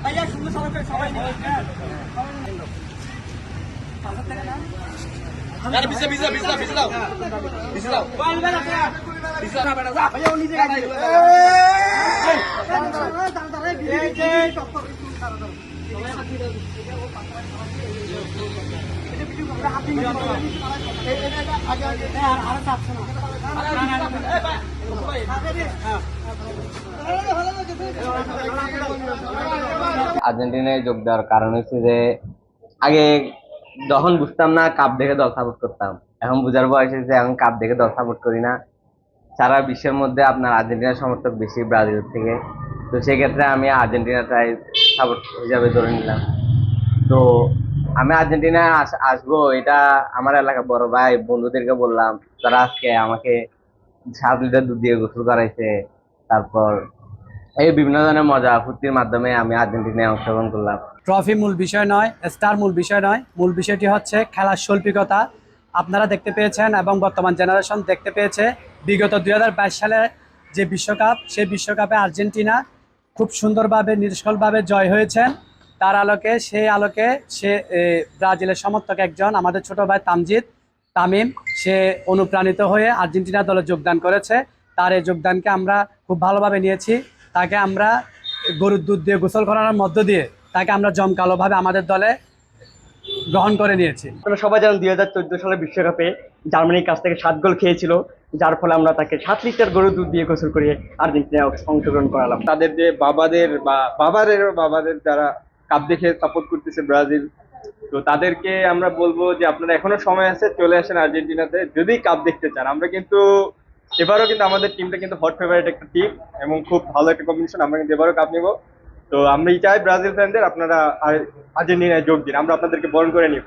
ভাইয়া সুন্দর সবাই আর্জেন্টিনায় যোগ দেওয়ার কারণ হচ্ছে যে আগে যখন বুঝতাম না কাপ দেখে দল সাপোর্ট করতাম, এখন বুঝার বয়স হয়েছে, এখন কাপ দেখে দল সাপোর্ট করি না। সারা বিশ্বের মধ্যে আপনার আর্জেন্টিনার সমর্থক বেশি ব্রাজিল থেকে, তো সেক্ষেত্রে আমি আর্জেন্টিনাটাই সাপোর্ট হিসাবে ধরে নিলাম। তো আমি আর্জেন্টিনায় আসবো, এটা আমার এলাকার বড় ভাই বন্ধুদেরকে বললাম, তারা আজকে আমাকে 7 লিটার দুধ দিয়ে গোসল করাইছে। তারপর এই বিভিন্ন ধরনের মজা ফুর্তির মাধ্যমে আমি আর্জেন্টিনায় অংশগ্রহণ করলাম। ট্রফি মূল বিষয় নয়, স্টার মূল বিষয় নয়, মূল বিষয়টি হচ্ছে খেলার শৈল্পিকতা। আপনারা দেখতে পেয়েছেন এবং বর্তমান জেনারেশন দেখতে পেয়েছে বিগত 2022 সালে যে বিশ্বকাপ, সেই বিশ্বকাপে আর্জেন্টিনা খুব সুন্দরভাবে নিষ্ফলভাবে জয় হয়েছেন। তার আলোকে সে ব্রাজিলের সমর্থক একজন আমাদের ছোট ভাই তামিম, সে অনুপ্রাণিত হয়ে আর্জেন্টিনা দলে যোগদান করেছে। তার এই যোগদানকে আমরা খুব ভালোভাবে নিয়েছি। তাকে আমরা গরুর দুধ দিয়ে গোসল করানোর মধ্য দিয়ে তাকে আমরা জমকালোভাবে আমাদের দলে গ্রহণ করে নিয়েছি। আপনারা সবাই জানেন 2014 সালের বিশ্বকাপে জার্মানির কাছ থেকে 7 গোল খেয়েছিল, যার ফলে আমরা তাকে 7 লিটার গরুর দুধ দিয়ে গোসল করিয়ে আর্জেন্টিনায় অংশগ্রহণ করালাম। তাদের যে বাবাদের যারা কাপ দেখে সাপোর্ট করতেছে ব্রাজিল, তো তাদেরকে আমরা বলবো যে আপনারা এখনো সময় আছে, চলে আসেন আর্জেন্টিনাতে যদি কাপ দেখতে চান। আমরা কিন্তু এবারও কিন্তু আমাদের টিমটা কিন্তু হট ফেভারিট একটা টিম এবং খুব ভালো একটা কম্বিনেশন। আমরা কিন্তু এবারও কাপ নিব। তো আমি চাই ব্রাজিল ফ্যানদের আপনারা আর্জেন্টিনায় যোগ দিন, আমরা আপনাদেরকে বরণ করে নিব।